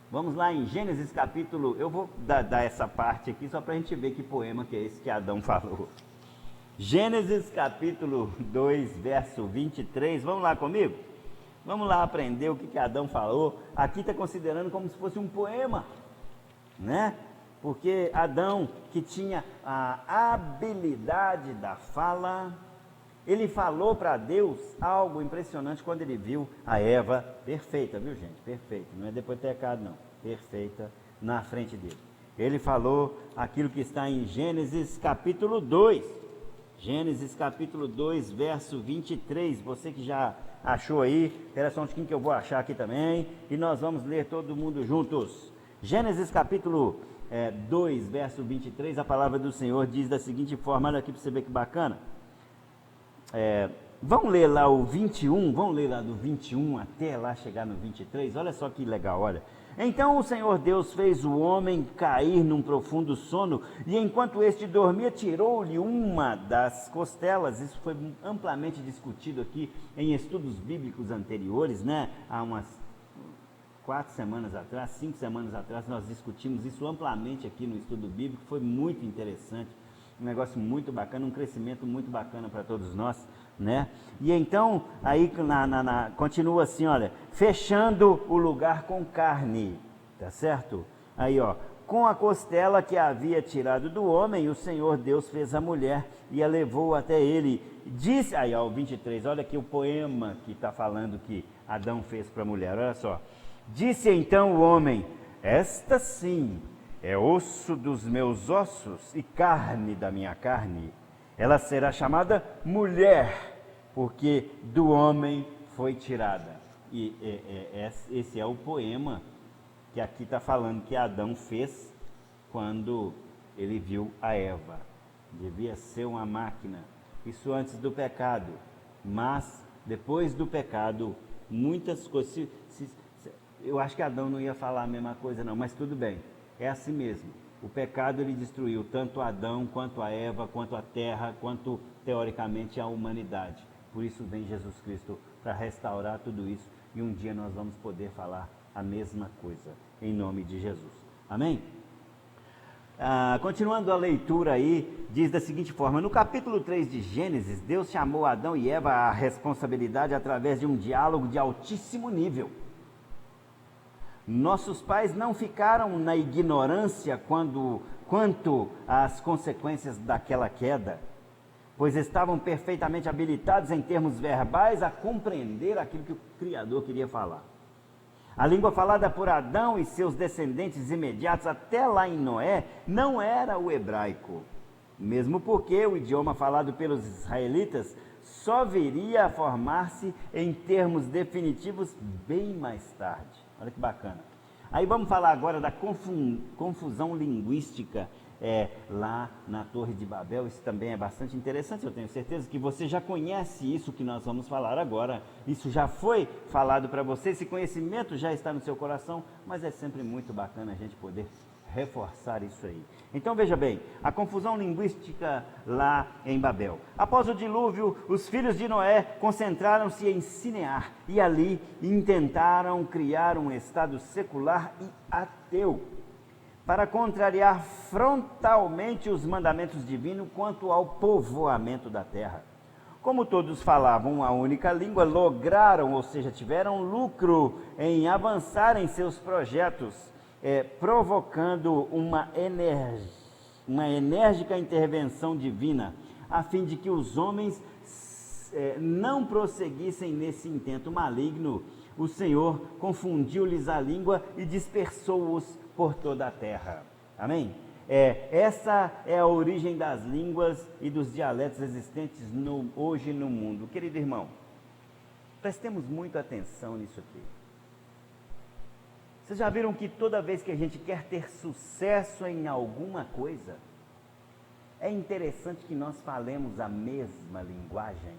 Vamos lá em Gênesis capítulo, eu vou dar essa parte aqui só para a gente ver que poema que é esse que Adão falou. Gênesis capítulo 2, verso 23, vamos lá comigo? Vamos lá aprender o que Adão falou. Aqui está considerando como se fosse um poema, né? Porque Adão, que tinha a habilidade da fala, ele falou para Deus algo impressionante quando ele viu a Eva perfeita, viu gente? Perfeita, não é depois de pecado não, perfeita na frente dele. Ele falou aquilo que está em Gênesis capítulo 2, Gênesis capítulo 2, verso 23, você que já achou aí, espera só um pouquinho que eu vou achar aqui também, e nós vamos ler todo mundo juntos. Gênesis capítulo 2, verso 23, a palavra do Senhor diz da seguinte forma, olha aqui para você ver que bacana. Vamos ler lá o 21, vamos ler lá do 21 até lá chegar no 23, olha só que legal, olha. Então o Senhor Deus fez o homem cair num profundo sono, e enquanto este dormia, tirou-lhe uma das costelas. Isso foi amplamente discutido aqui em estudos bíblicos anteriores, né? Há umas 4 semanas atrás, 5 semanas atrás, nós discutimos isso amplamente aqui no estudo bíblico, foi muito interessante, um negócio muito bacana, um crescimento muito bacana para todos nós, né? E então, aí continua assim, olha, fechando o lugar com carne, tá certo? Aí, ó, com a costela que havia tirado do homem, o Senhor Deus fez a mulher e a levou até ele. Disse, aí, ó, o 23, olha aqui o poema que está falando que Adão fez para a mulher, olha só. Disse então o homem, esta sim é osso dos meus ossos e carne da minha carne. Ela será chamada mulher, porque do homem foi tirada. E esse é o poema que aqui está falando que Adão fez quando ele viu a Eva. Devia ser uma máquina. Isso antes do pecado. Mas depois do pecado, muitas coisas... Eu acho que Adão não ia falar a mesma coisa não, mas tudo bem. É assim mesmo. O pecado ele destruiu tanto Adão, quanto a Eva, quanto a terra, quanto teoricamente a humanidade. Por isso vem Jesus Cristo para restaurar tudo isso e um dia nós vamos poder falar a mesma coisa, em nome de Jesus. Amém? Continuando a leitura aí, diz da seguinte forma, no capítulo 3 de Gênesis, Deus chamou Adão e Eva à responsabilidade através de um diálogo de altíssimo nível. Nossos pais não ficaram na ignorância quanto às consequências daquela queda, pois estavam perfeitamente habilitados em termos verbais a compreender aquilo que o Criador queria falar. A língua falada por Adão e seus descendentes imediatos até lá em Noé não era o hebraico, mesmo porque o idioma falado pelos israelitas só viria a formar-se em termos definitivos bem mais tarde. Olha que bacana. Aí vamos falar agora da confusão linguística lá na Torre de Babel. Isso também é bastante interessante. Eu tenho certeza que você já conhece isso que nós vamos falar agora. Isso já foi falado para você. Esse conhecimento já está no seu coração. Mas é sempre muito bacana a gente poder reforçar isso aí. Então veja bem, a confusão linguística lá em Babel. Após o dilúvio, os filhos de Noé concentraram-se em Sinear e ali intentaram criar um estado secular e ateu para contrariar frontalmente os mandamentos divinos quanto ao povoamento da terra. Como todos falavam a única língua, lograram, ou seja, tiveram lucro em avançar em seus projetos, provocando uma enérgica intervenção divina, a fim de que os homens não prosseguissem nesse intento maligno. O Senhor confundiu-lhes a língua e dispersou-os por toda a terra. Amém? Essa é a origem das línguas e dos dialetos existentes hoje no mundo. Querido irmão, prestemos muita atenção nisso aqui. Vocês já viram que toda vez que a gente quer ter sucesso em alguma coisa, é interessante que nós falemos a mesma linguagem?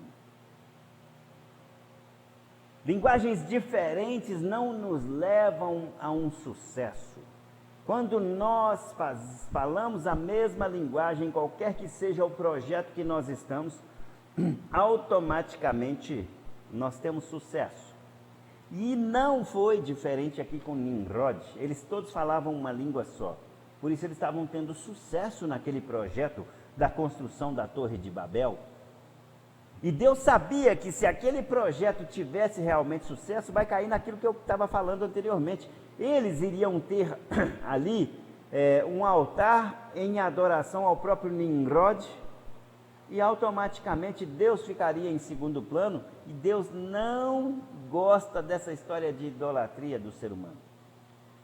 Linguagens diferentes não nos levam a um sucesso. Quando nós falamos a mesma linguagem, qualquer que seja o projeto que nós estamos, automaticamente nós temos sucesso. E não foi diferente aqui com Nimrod, eles todos falavam uma língua só. Por isso eles estavam tendo sucesso naquele projeto da construção da Torre de Babel. E Deus sabia que se aquele projeto tivesse realmente sucesso, vai cair naquilo que eu estava falando anteriormente. Eles iriam ter ali um altar em adoração ao próprio Nimrod, e automaticamente Deus ficaria em segundo plano, e Deus não gosta dessa história de idolatria do ser humano.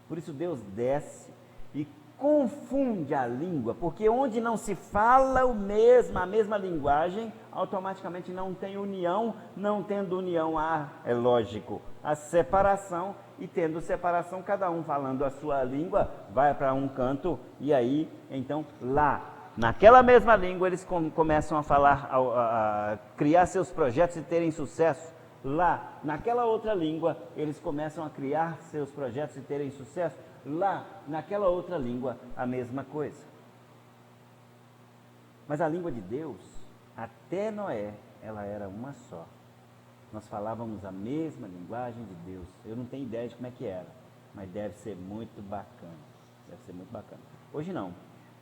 Por isso Deus desce e confunde a língua, porque onde não se fala a mesma linguagem, automaticamente não tem união. Não tendo união, é lógico, a separação, e tendo separação, cada um falando a sua língua, vai para um canto, e aí, então, lá, naquela mesma língua, eles começam a falar, a criar seus projetos e terem sucesso. Lá, naquela outra língua, eles começam a criar seus projetos e terem sucesso. Lá, naquela outra língua, a mesma coisa. Mas a língua de Deus, até Noé, ela era uma só. Nós falávamos a mesma linguagem de Deus. Eu não tenho ideia de como é que era, mas deve ser muito bacana. Deve ser muito bacana. Hoje não.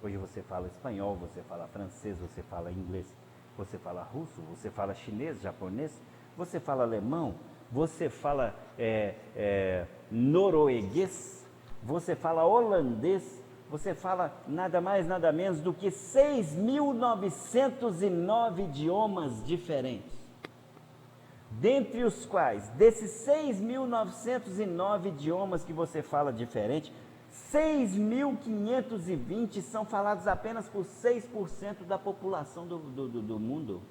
Hoje você fala espanhol, você fala francês, você fala inglês, você fala russo, você fala chinês, japonês, você fala alemão, você fala norueguês, você fala holandês, você fala nada mais, nada menos do que 6.909 idiomas diferentes. Dentre os quais, desses 6.909 idiomas que você fala diferente, 6.520 são falados apenas por 6% da população do mundo.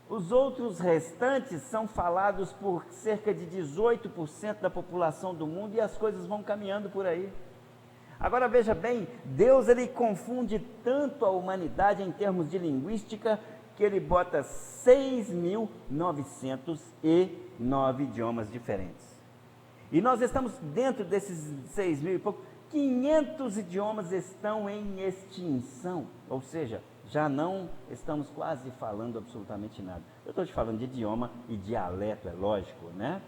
Os outros restantes são falados por cerca de 18% da população do mundo, e as coisas vão caminhando por aí. Agora veja bem, Deus ele confunde tanto a humanidade em termos de linguística, que ele bota 6.909 idiomas diferentes. E nós estamos dentro desses 6.000 e pouco, 500 idiomas estão em extinção, ou seja, já não estamos quase falando absolutamente nada. Eu estou te falando de idioma e dialeto, é lógico, né?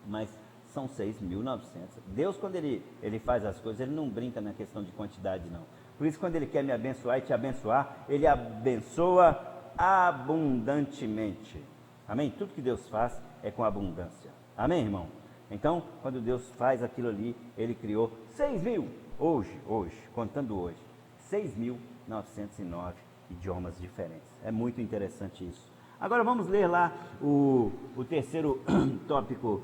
Mas são 6.900. Deus, quando ele faz as coisas, ele não brinca na questão de quantidade, não. Por isso, quando ele quer me abençoar e te abençoar, ele abençoa abundantemente. Amém? Tudo que Deus faz é com abundância. Amém, irmão? Então, quando Deus faz aquilo ali, ele criou 6.000, hoje, contando hoje, 6.909 idiomas diferentes. É muito interessante isso. Agora vamos ler lá o terceiro tópico,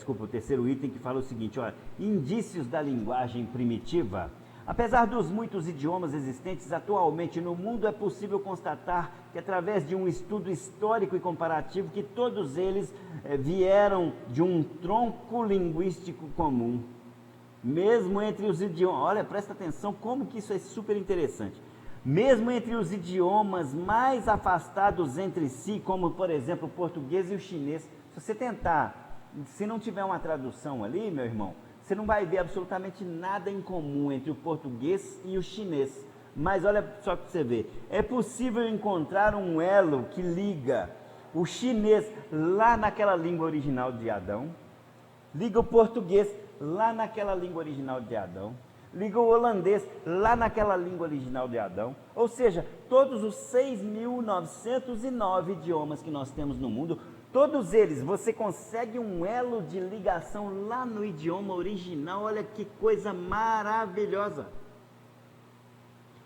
o terceiro item, que fala o seguinte, olha, indícios da linguagem primitiva. Apesar dos muitos idiomas existentes atualmente no mundo, é possível constatar que, através de um estudo histórico e comparativo, que todos eles vieram de um tronco linguístico comum. Mesmo entre os idiomas, olha, presta atenção como que isso é super interessante. Mesmo entre os idiomas mais afastados entre si, como, por exemplo, o português e o chinês, se você tentar, se não tiver uma tradução ali, meu irmão, você não vai ver absolutamente nada em comum entre o português e o chinês. Mas olha só para você ver, é possível encontrar um elo que liga o chinês lá naquela língua original de Adão, liga o português lá naquela língua original de Adão, liga o holandês lá naquela língua original de Adão. Ou seja, todos os 6.909 idiomas que nós temos no mundo, todos eles, você consegue um elo de ligação lá no idioma original. Olha que coisa maravilhosa.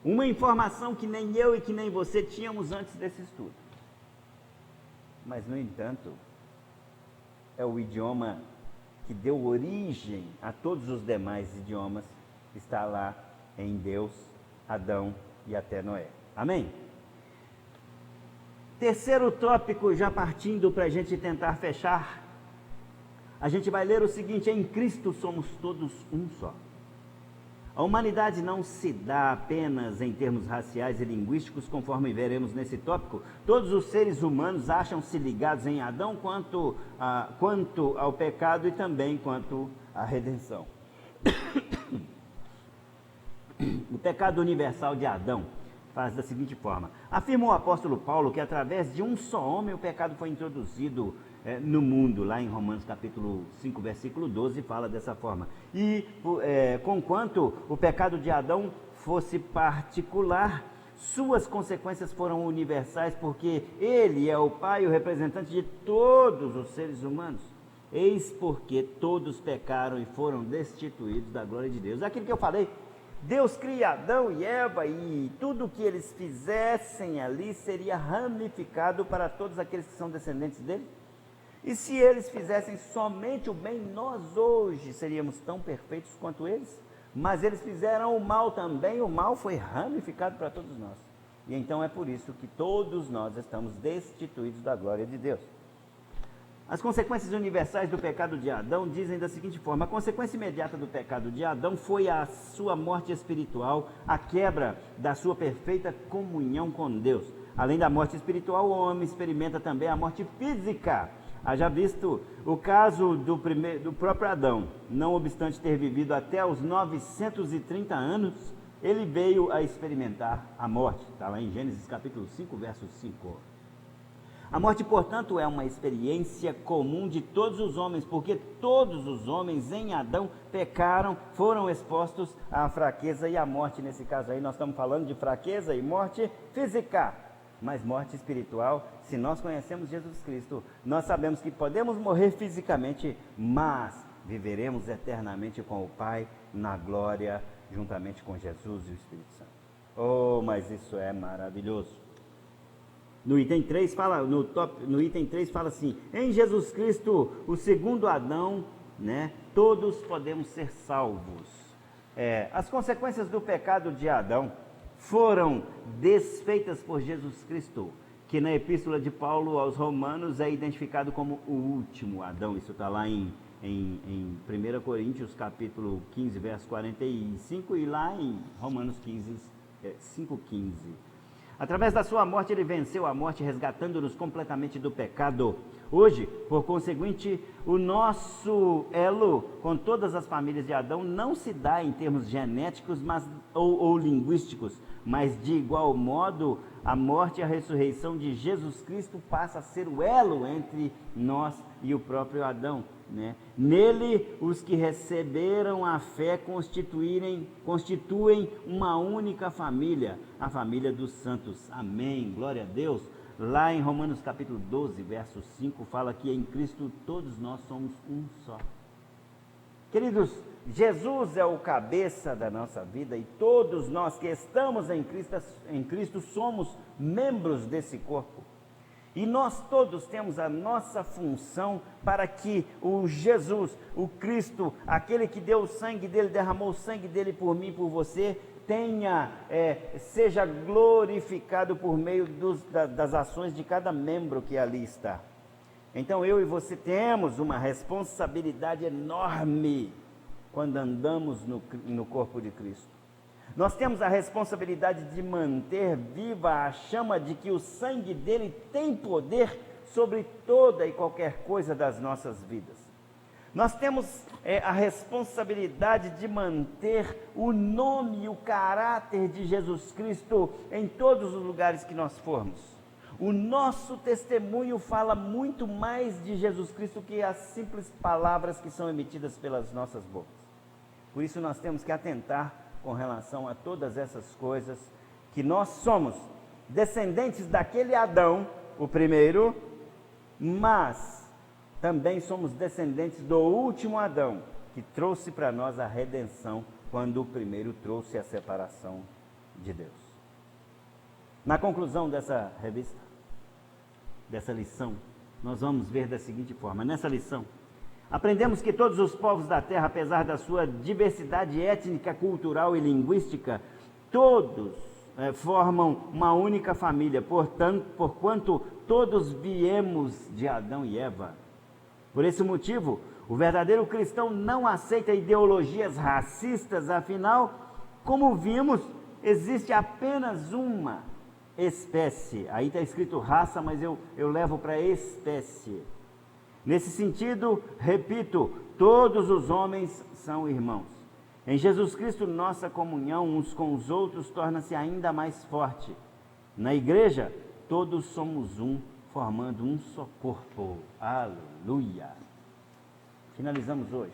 Uma informação que nem eu e que nem você tínhamos antes desse estudo. Mas, no entanto, é o idioma que deu origem a todos os demais idiomas, está lá em Deus, Adão e até Noé. Amém? Terceiro tópico, já partindo para a gente tentar fechar, a gente vai ler o seguinte: em Cristo somos todos um só. A humanidade não se dá apenas em termos raciais e linguísticos, conforme veremos nesse tópico. Todos os seres humanos acham-se ligados em Adão quanto ao pecado e também quanto à redenção. O pecado universal de Adão faz da seguinte forma: afirma o apóstolo Paulo que através de um só homem o pecado foi introduzido no mundo. Lá em Romanos capítulo 5, versículo 12, fala dessa forma. E conquanto o pecado de Adão fosse particular, suas consequências foram universais, porque ele é o pai e o representante de todos os seres humanos. Eis porque todos pecaram e foram destituídos da glória de Deus. Aquilo que eu falei, Deus cria Adão e Eva e tudo que eles fizessem ali seria ramificado para todos aqueles que são descendentes dele. E se eles fizessem somente o bem, nós hoje seríamos tão perfeitos quanto eles. Mas eles fizeram o mal também, o mal foi ramificado para todos nós. E então é por isso que todos nós estamos destituídos da glória de Deus. As consequências universais do pecado de Adão dizem da seguinte forma: a consequência imediata do pecado de Adão foi a sua morte espiritual, a quebra da sua perfeita comunhão com Deus. Além da morte espiritual, o homem experimenta também a morte física. Haja visto o caso do próprio Adão. Não obstante ter vivido até os 930 anos, ele veio a experimentar a morte. Está lá em Gênesis capítulo 5, verso 5. A morte, portanto, é uma experiência comum de todos os homens, porque todos os homens em Adão pecaram, foram expostos à fraqueza e à morte. Nesse caso aí nós estamos falando de fraqueza e morte física, mas morte espiritual. Se nós conhecemos Jesus Cristo, nós sabemos que podemos morrer fisicamente, mas viveremos eternamente com o Pai na glória, juntamente com Jesus e o Espírito Santo. Oh, mas isso é maravilhoso. No item 3 fala, no item 3 fala assim: em Jesus Cristo, o segundo Adão, né, todos podemos ser salvos. As consequências do pecado de Adão foram desfeitas por Jesus Cristo, que na epístola de Paulo aos Romanos é identificado como o último Adão. Isso está lá em 1 Coríntios capítulo 15, verso 45, e lá em Romanos 5:15. Através da sua morte, ele venceu a morte, resgatando-nos completamente do pecado. Hoje, por conseguinte, o nosso elo com todas as famílias de Adão não se dá em termos genéticos ou linguísticos, mas de igual modo, a morte e a ressurreição de Jesus Cristo passa a ser o elo entre nós e o próprio Adão, né? Nele, os que receberam a fé constituem uma única família, a família dos santos. Amém, glória a Deus. Lá em Romanos capítulo 12, verso 5, fala que em Cristo todos nós somos um só. Queridos, Jesus é o cabeça da nossa vida e todos nós que estamos em Cristo somos membros desse corpo. E nós todos temos a nossa função para que o Jesus, o Cristo, aquele que deu o sangue dele, derramou o sangue dele por mim e por você, seja glorificado por meio das ações de cada membro que ali está. Então eu e você temos uma responsabilidade enorme quando andamos no corpo de Cristo. Nós temos a responsabilidade de manter viva a chama de que o sangue dele tem poder sobre toda e qualquer coisa das nossas vidas. Nós temos a responsabilidade de manter o nome e o caráter de Jesus Cristo em todos os lugares que nós formos. O nosso testemunho fala muito mais de Jesus Cristo que as simples palavras que são emitidas pelas nossas bocas. Por isso nós temos que atentar com relação a todas essas coisas, que nós somos descendentes daquele Adão, o primeiro, mas também somos descendentes do último Adão, que trouxe para nós a redenção, quando o primeiro trouxe a separação de Deus. Na conclusão dessa revista, dessa lição, nós vamos ver da seguinte forma: nessa lição, aprendemos que todos os povos da terra, apesar da sua diversidade étnica, cultural e linguística, todos formam uma única família, porquanto todos viemos de Adão e Eva. Por esse motivo, o verdadeiro cristão não aceita ideologias racistas, afinal, como vimos, existe apenas uma espécie. Aí está escrito raça, mas eu levo para espécie. Nesse sentido, repito, todos os homens são irmãos. Em Jesus Cristo, nossa comunhão uns com os outros torna-se ainda mais forte. Na igreja, todos somos um, formando um só corpo. Aleluia! Finalizamos hoje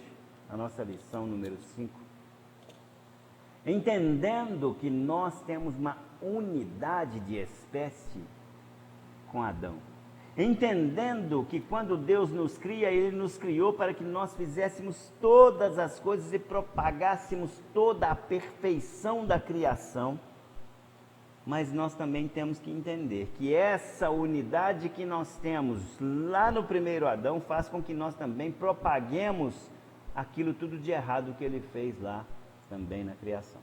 a nossa lição número 5, entendendo que nós temos uma unidade de espécie com Adão. Entendendo que quando Deus nos cria, Ele nos criou para que nós fizéssemos todas as coisas e propagássemos toda a perfeição da criação. Mas nós também temos que entender que essa unidade que nós temos lá no primeiro Adão faz com que nós também propaguemos aquilo tudo de errado que Ele fez lá também na criação.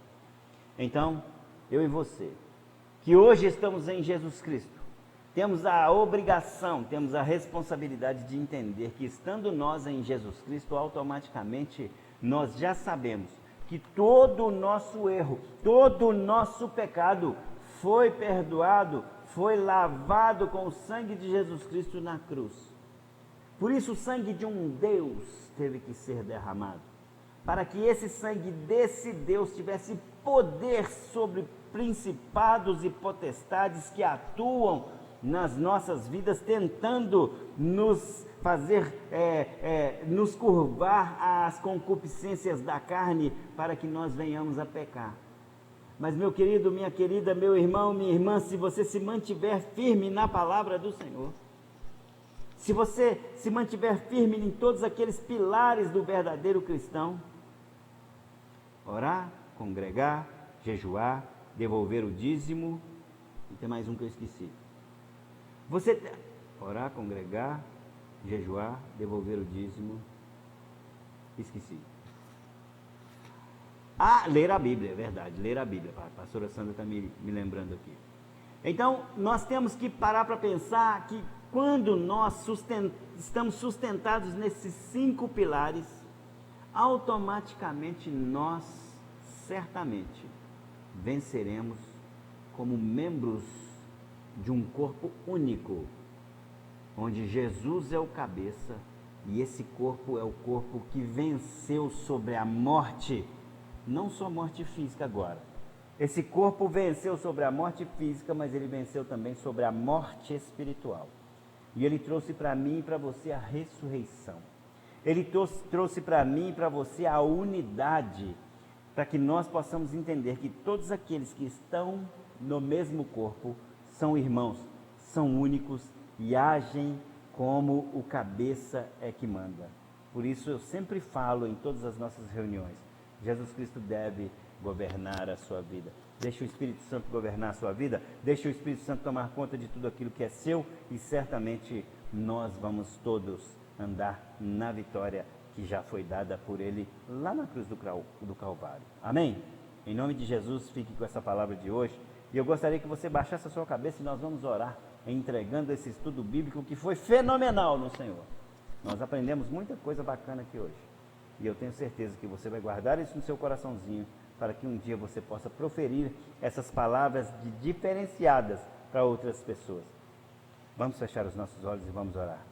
Então, eu e você, que hoje estamos em Jesus Cristo, temos a obrigação, temos a responsabilidade de entender que estando nós em Jesus Cristo, automaticamente nós já sabemos que todo o nosso erro, todo o nosso pecado foi perdoado, foi lavado com o sangue de Jesus Cristo na cruz. Por isso o sangue de um Deus teve que ser derramado, para que esse sangue desse Deus tivesse poder sobre principados e potestades que atuam nas nossas vidas, tentando nos fazer, nos curvar às concupiscências da carne, para que nós venhamos a pecar. Mas meu querido, minha querida, meu irmão, minha irmã, se você se mantiver firme na palavra do Senhor, se você se mantiver firme em todos aqueles pilares do verdadeiro cristão, orar, congregar, jejuar, devolver o dízimo, e tem mais um que eu esqueci. Você orar, congregar, jejuar, devolver o dízimo, esqueci. Ler a Bíblia, é verdade, ler a Bíblia, a pastora Sandra está me lembrando aqui. Então, nós temos que parar para pensar que quando nós estamos sustentados nesses 5 pilares, automaticamente nós, certamente, venceremos como membros de um corpo único, onde Jesus é o cabeça, e esse corpo é o corpo que venceu sobre a morte, não só morte física agora. Esse corpo venceu sobre a morte física, mas ele venceu também sobre a morte espiritual. E ele trouxe para mim e para você a ressurreição. Ele trouxe para mim e para você a unidade, para que nós possamos entender que todos aqueles que estão no mesmo corpo são irmãos, são únicos e agem como o cabeça é que manda. Por isso eu sempre falo em todas as nossas reuniões, Jesus Cristo deve governar a sua vida. Deixe o Espírito Santo governar a sua vida, deixe o Espírito Santo tomar conta de tudo aquilo que é seu, e certamente nós vamos todos andar na vitória que já foi dada por Ele lá na cruz do Calvário. Amém? Em nome de Jesus, fique com essa palavra de hoje. E eu gostaria que você baixasse a sua cabeça e nós vamos orar, entregando esse estudo bíblico que foi fenomenal no Senhor. Nós aprendemos muita coisa bacana aqui hoje. E eu tenho certeza que você vai guardar isso no seu coraçãozinho, para que um dia você possa proferir essas palavras diferenciadas para outras pessoas. Vamos fechar os nossos olhos e vamos orar.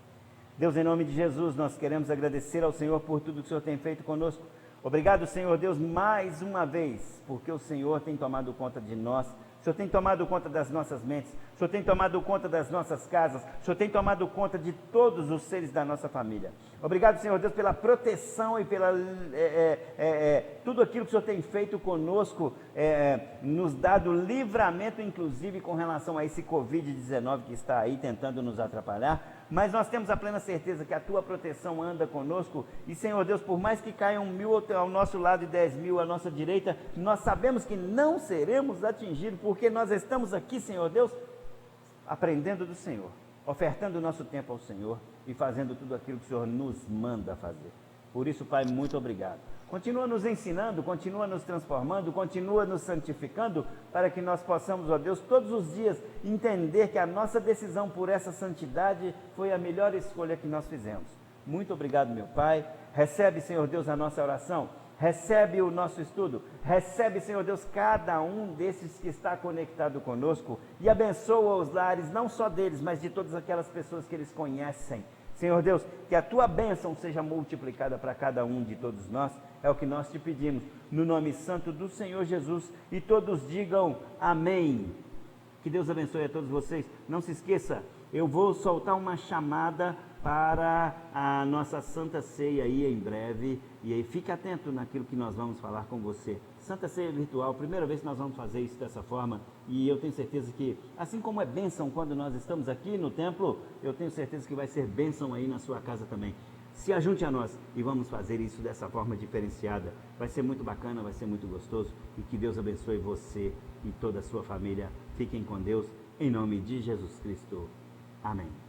Deus, em nome de Jesus, nós queremos agradecer ao Senhor por tudo que o Senhor tem feito conosco. Obrigado, Senhor Deus, mais uma vez, porque o Senhor tem tomado conta de nós. O Senhor tem tomado conta das nossas mentes, o Senhor tem tomado conta das nossas casas, o Senhor tem tomado conta de todos os seres da nossa família. Obrigado, Senhor Deus, pela proteção e pela tudo aquilo que o Senhor tem feito conosco, nos dado livramento, inclusive com relação a esse Covid-19 que está aí tentando nos atrapalhar. Mas nós temos a plena certeza que a Tua proteção anda conosco, e Senhor Deus, por mais que caiam 1.000 ao nosso lado e 10.000 à nossa direita, nós sabemos que não seremos atingidos, porque nós estamos aqui, Senhor Deus, aprendendo do Senhor, ofertando o nosso tempo ao Senhor e fazendo tudo aquilo que o Senhor nos manda fazer. Por isso, Pai, muito obrigado. Continua nos ensinando, continua nos transformando, continua nos santificando, para que nós possamos, ó Deus, todos os dias entender que a nossa decisão por essa santidade foi a melhor escolha que nós fizemos. Muito obrigado, meu Pai. Recebe, Senhor Deus, a nossa oração, recebe o nosso estudo, recebe, Senhor Deus, cada um desses que está conectado conosco, e abençoa os lares, não só deles, mas de todas aquelas pessoas que eles conhecem. Senhor Deus, que a Tua bênção seja multiplicada para cada um de todos nós, é o que nós te pedimos, no nome santo do Senhor Jesus, e todos digam amém. Que Deus abençoe a todos vocês. Não se esqueça, eu vou soltar uma chamada para a nossa Santa Ceia aí em breve, e aí fique atento naquilo que nós vamos falar com você. Santa Ceia virtual, primeira vez que nós vamos fazer isso dessa forma, e eu tenho certeza que, assim como é bênção quando nós estamos aqui no templo, eu tenho certeza que vai ser bênção aí na sua casa também. Se ajunte a nós e vamos fazer isso dessa forma diferenciada. Vai ser muito bacana, vai ser muito gostoso, e que Deus abençoe você e toda a sua família. Fiquem com Deus, em nome de Jesus Cristo. Amém.